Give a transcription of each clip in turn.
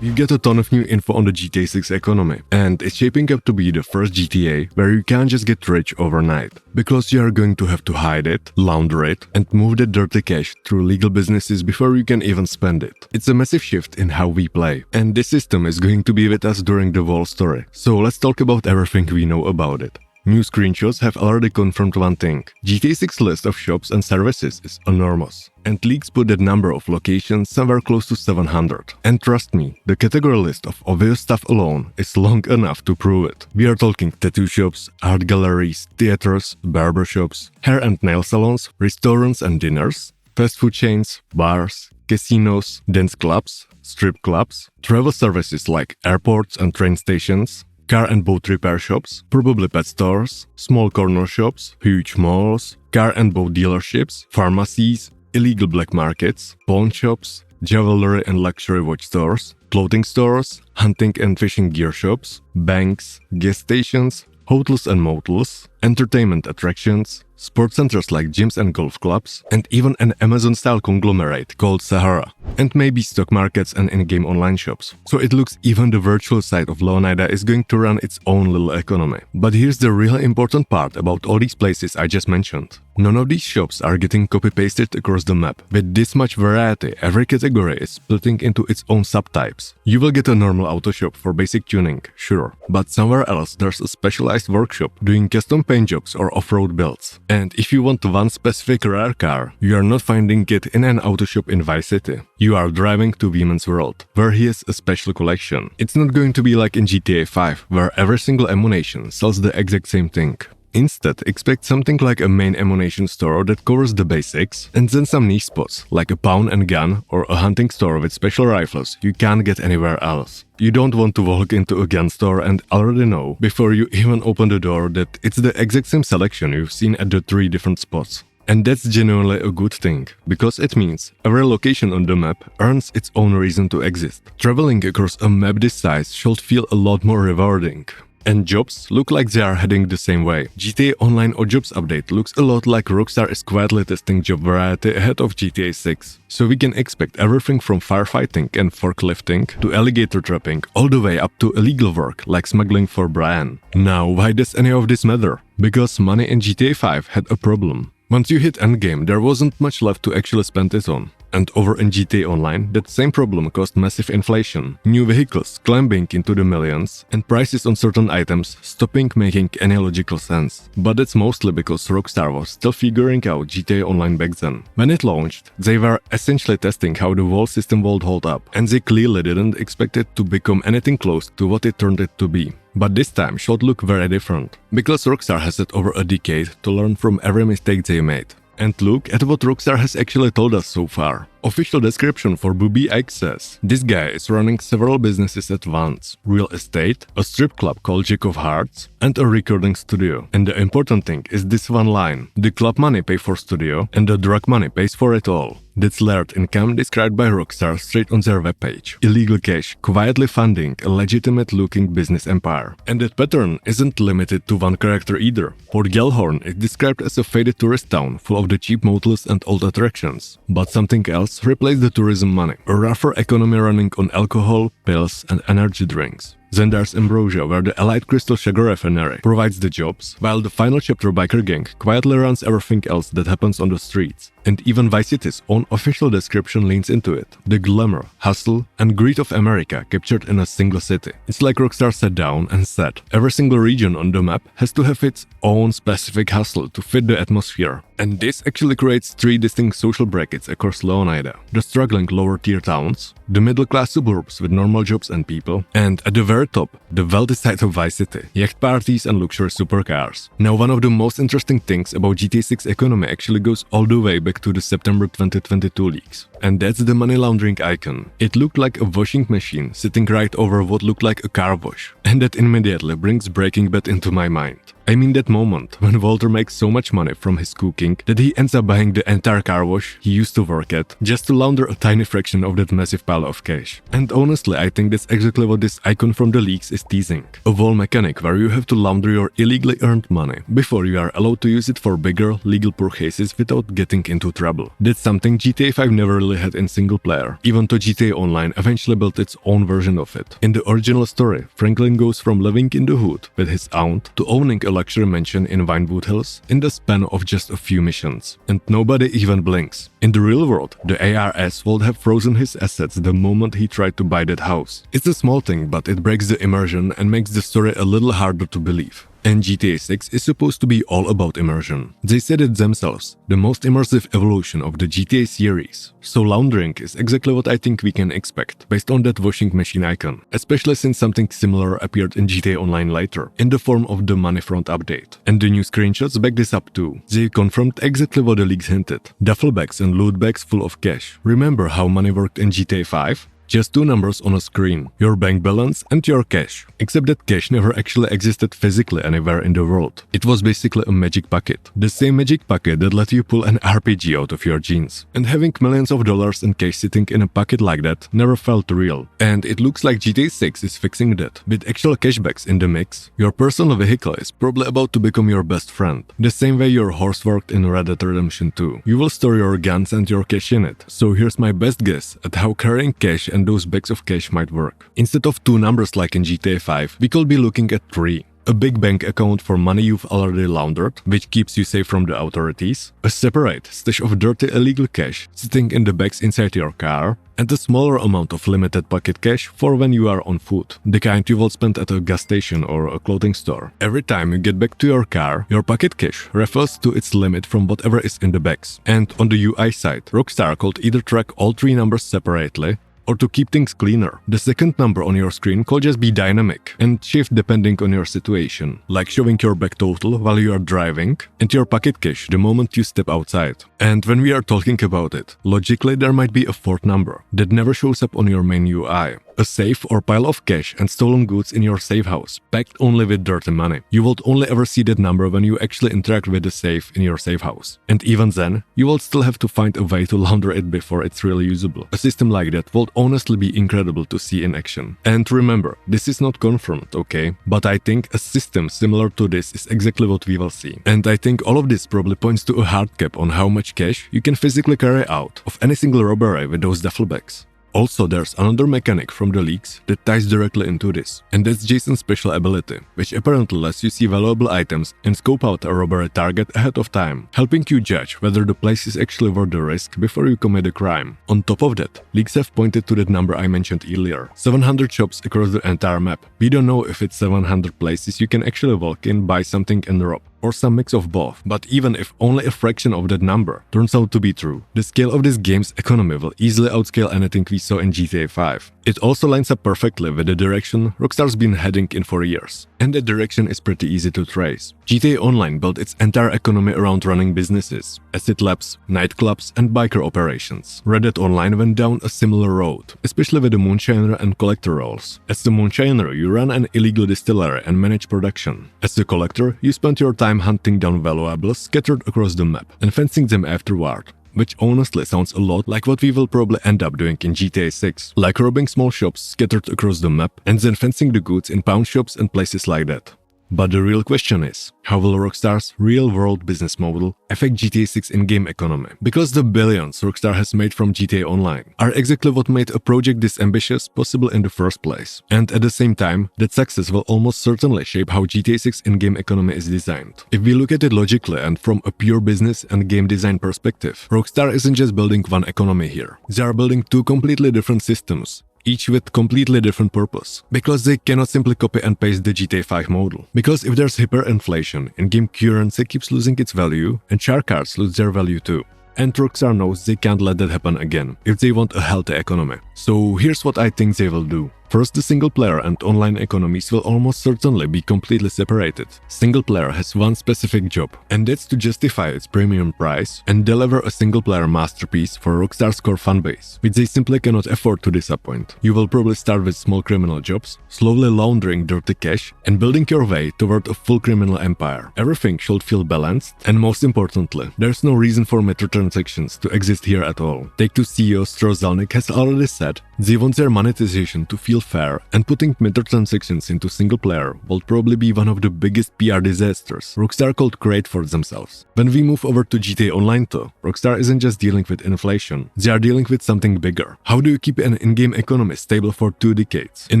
We've got a ton of new info on the GTA 6 economy, and it's shaping up to be the first GTA where you can't just get rich overnight, because you are going to have to hide it, launder it, and move that dirty cash through legal businesses before you can even spend it. It's a massive shift in how we play, and this system is going to be with us during the whole story. So let's talk about everything we know about it. New screenshots have already confirmed one thing: GTA 6 list of shops and services is enormous, and leaks put that number of locations somewhere close to 700. And trust me, the category list of obvious stuff alone is long enough to prove it. We are talking tattoo shops, art galleries, theaters, barber shops, hair and nail salons, restaurants and dinners, fast food chains, bars, casinos, dance clubs, strip clubs, travel services like airports and train stations, car and boat repair shops, probably pet stores, small corner shops, huge malls, car and boat dealerships, pharmacies, illegal black markets, pawn shops, jewelry and luxury watch stores, clothing stores, hunting and fishing gear shops, banks, gas stations, hotels and motels, entertainment attractions, sports centers like gyms and golf clubs, and even an Amazon-style conglomerate called Sahara, and maybe stock markets and in-game online shops. So it looks even the virtual side of Leonida is going to run its own little economy. But here's the really important part about all these places I just mentioned. None of these shops are getting copy-pasted across the map. With this much variety, every category is splitting into its own subtypes. You will get a normal auto shop for basic tuning, sure, but somewhere else there's a specialized workshop doing custom paint jobs or off-road builds. And if you want one specific rare car, you are not finding it in an auto shop in Vice City. You are driving to Veeman's World, where he has a special collection. It's not going to be like in GTA 5, where every single ammunition sells the exact same thing. Instead, expect something like a main ammunition store that covers the basics, and then some niche spots, like a pawn and gun or a hunting store with special rifles you can't get anywhere else. You don't want to walk into a gun store and already know, before you even open the door, that it's the exact same selection you've seen at the 3 different spots. And that's genuinely a good thing, because it means every location on the map earns its own reason to exist. Traveling across a map this size should feel a lot more rewarding. And jobs look like they are heading the same way. GTA Online or Jobs update looks a lot like Rockstar is quietly testing job variety ahead of GTA 6. So we can expect everything from firefighting and forklifting to alligator trapping, all the way up to illegal work like smuggling for Brian. Now, why does any of this matter? Because money in GTA 5 had a problem. Once you hit endgame, there wasn't much left to actually spend it on. And over in GTA Online, that same problem caused massive inflation, new vehicles climbing into the millions, and prices on certain items stopping making any logical sense. But that's mostly because Rockstar was still figuring out GTA Online back then. When it launched, they were essentially testing how the whole system would hold up, and they clearly didn't expect it to become anything close to what it turned it to be. But this time should look very different, because Rockstar has had over a decade to learn from every mistake they made. And look at what Rockstar has actually told us so far. Official description for Booby Ike says, this guy is running several businesses at once: real estate, a strip club called Jack of Hearts, and a recording studio. And the important thing is this one line: the club money pays for studio, and the drug money pays for it all. That's layered income described by Rockstar straight on their webpage. Illegal cash, quietly funding a legitimate-looking business empire. And that pattern isn't limited to one character either. Port Gellhorn is described as a faded tourist town full of the cheap motels and old attractions. But something else replaced the tourism money. A rougher economy running on alcohol, pills, and energy drinks. Then there's Ambrosia, where the Elite Crystal Sugar Refinery provides the jobs, while the final chapter biker gang quietly runs everything else that happens on the streets. And even Vice City's own official description leans into it: the glamour, hustle, and greed of America captured in a single city. It's like Rockstar sat down and said, every single region on the map has to have its own specific hustle to fit the atmosphere. And this actually creates 3 distinct social brackets across Leonida: the struggling lower-tier towns, the middle-class suburbs with normal jobs and people, and at the very top, the wealthy side of Vice City, yacht parties and luxury supercars. Now, one of the most interesting things about GTA 6 economy actually goes all the way back to the September 2022 leaks. And that's the money laundering icon. It looked like a washing machine sitting right over what looked like a car wash. And that immediately brings Breaking Bad into my mind. I mean that moment when Walter makes so much money from his cooking that he ends up buying the entire car wash he used to work at just to launder a tiny fraction of that massive pile of cash. And honestly, I think that's exactly what this icon from the leaks is teasing. A wall mechanic where you have to launder your illegally earned money before you are allowed to use it for bigger legal purchases without getting into trouble. That's something GTA 5 never really had in single player, even though GTA Online eventually built its own version of it. In the original story, Franklin goes from living in the hood with his aunt to owning a luxury mansion in Vinewood Hills in the span of just a few missions. And nobody even blinks. In the real world, the ARS would have frozen his assets the moment he tried to buy that house. It's a small thing, but it breaks the immersion and makes the story a little harder to believe. And GTA 6 is supposed to be all about immersion. They said it themselves, the most immersive evolution of the GTA series. So laundering is exactly what I think we can expect, based on that washing machine icon, especially since something similar appeared in GTA Online later, in the form of the money front update. And the new screenshots back this up too. They confirmed exactly what the leaks hinted. Duffel bags and loot bags full of cash. Remember how money worked in GTA 5? Just two numbers on a screen, your bank balance and your cash. Except that cash never actually existed physically anywhere in the world. It was basically a magic pocket. The same magic pocket that let you pull an RPG out of your jeans. And having millions of dollars in cash sitting in a pocket like that never felt real. And it looks like GTA 6 is fixing that. With actual cashbacks in the mix, your personal vehicle is probably about to become your best friend. The same way your horse worked in Red Dead Redemption 2. You will store your guns and your cash in it. So here's my best guess at how carrying cash and those bags of cash might work. Instead of two numbers like in GTA 5, we could be looking at three. A big bank account for money you've already laundered, which keeps you safe from the authorities, a separate stash of dirty illegal cash sitting in the bags inside your car, and a smaller amount of limited pocket cash for when you are on foot, the kind you will spend at a gas station or a clothing store. Every time you get back to your car, your pocket cash refers to its limit from whatever is in the bags. And on the UI side, Rockstar could either track all three numbers separately, or to keep things cleaner, the second number on your screen could just be dynamic and shift depending on your situation, like showing your back total while you are driving and your pocket cash the moment you step outside. And when we are talking about it, logically there might be a fourth number that never shows up on your main UI. A safe or pile of cash and stolen goods in your safe house, packed only with dirty money. You will only ever see that number when you actually interact with the safe in your safe house. And even then, you will still have to find a way to launder it before it's really usable. A system like that would honestly be incredible to see in action. And remember, this is not confirmed, okay? But I think a system similar to this is exactly what we will see. And I think all of this probably points to a hard cap on how much cash you can physically carry out of any single robbery with those duffel bags. Also, there's another mechanic from the leaks that ties directly into this, and that's Jason's special ability, which apparently lets you see valuable items and scope out a robbery target ahead of time, helping you judge whether the place is actually worth the risk before you commit a crime. On top of that, leaks have pointed to that number I mentioned earlier, 700 shops across the entire map. We don't know if it's 700 places you can actually walk in, buy something and rob, or some mix of both. But even if only a fraction of that number turns out to be true, the scale of this game's economy will easily outscale anything we saw in GTA 5. It also lines up perfectly with the direction Rockstar's been heading in for years, and that direction is pretty easy to trace. GTA Online built its entire economy around running businesses, acid labs, nightclubs, and biker operations. Red Dead Online went down a similar road, especially with the Moonshiner and Collector roles. As the Moonshiner, you run an illegal distillery and manage production. As the Collector, you spend your time hunting down valuables scattered across the map and fencing them afterward. Which honestly sounds a lot like what we will probably end up doing in GTA 6, like robbing small shops scattered across the map and then fencing the goods in pawn shops and places like that. But the real question is, how will Rockstar's real-world business model affect GTA 6 in-game economy? Because the billions Rockstar has made from GTA Online are exactly what made a project this ambitious possible in the first place. And at the same time, that success will almost certainly shape how GTA 6 in-game economy is designed. If we look at it logically and from a pure business and game design perspective, Rockstar isn't just building one economy here. They are building two completely different systems, each with completely different purpose, because they cannot simply copy and paste the GTA 5 model. Because if there's hyperinflation, in-game currency keeps losing its value and shark cards lose their value too. And Rockstar knows they can't let that happen again if they want a healthy economy. So here's what I think they will do. First, the single player and online economies will almost certainly be completely separated. Single player has one specific job, and that's to justify its premium price and deliver a single player masterpiece for Rockstar's core fanbase, which they simply cannot afford to disappoint. You will probably start with small criminal jobs, slowly laundering dirty cash, and building your way toward a full criminal empire. Everything should feel balanced, and most importantly, there's no reason for microtransactions to exist here at all. Take-Two CEO Strozelnik has already said they want their monetization to feel fair, and putting microtransactions into single player will probably be one of the biggest PR disasters Rockstar could create for themselves. When we move over to GTA Online though, Rockstar isn't just dealing with inflation, they are dealing with something bigger. How do you keep an in-game economy stable for 2 decades, in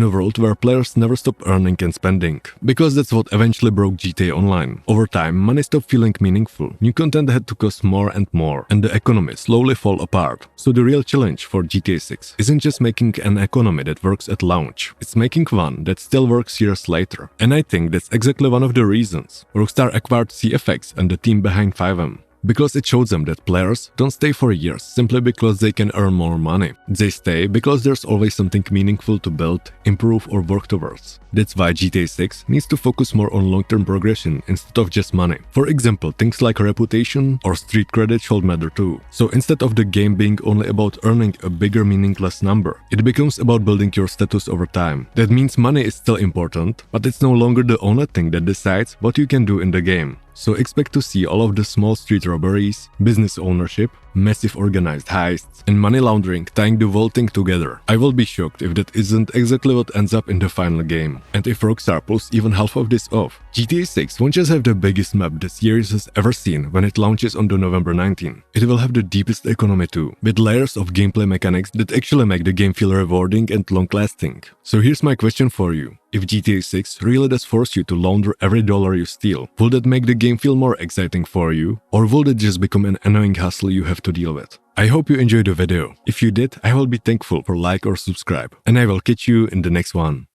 a world where players never stop earning and spending? Because that's what eventually broke GTA Online. Over time, money stopped feeling meaningful, new content had to cost more and more, and the economy slowly fall apart. So the real challenge for GTA 6 isn't just making an economy that works at launch, it's making one that still works years later. And I think that's exactly one of the reasons Rockstar acquired CFX and the team behind 5's. Because it shows them that players don't stay for years simply because they can earn more money. They stay because there's always something meaningful to build, improve or work towards. That's why GTA 6 needs to focus more on long-term progression instead of just money. For example, things like reputation or street credit should matter too. So instead of the game being only about earning a bigger meaningless number, it becomes about building your status over time. That means money is still important, but it's no longer the only thing that decides what you can do in the game. So expect to see all of the small street robberies, business ownership, massive organized heists, and money laundering tying the whole thing together. I will be shocked if that isn't exactly what ends up in the final game. And if Rockstar pulls even half of this off, GTA 6 won't just have the biggest map the series has ever seen when it launches on November 19. It will have the deepest economy too, with layers of gameplay mechanics that actually make the game feel rewarding and long-lasting. So here's my question for you. If GTA 6 really does force you to launder every dollar you steal, will that make the game feel more exciting for you? Or will it just become an annoying hassle you have to deal with? I hope you enjoyed the video. If you did, I will be thankful for like or subscribe, and I will catch you in the next one.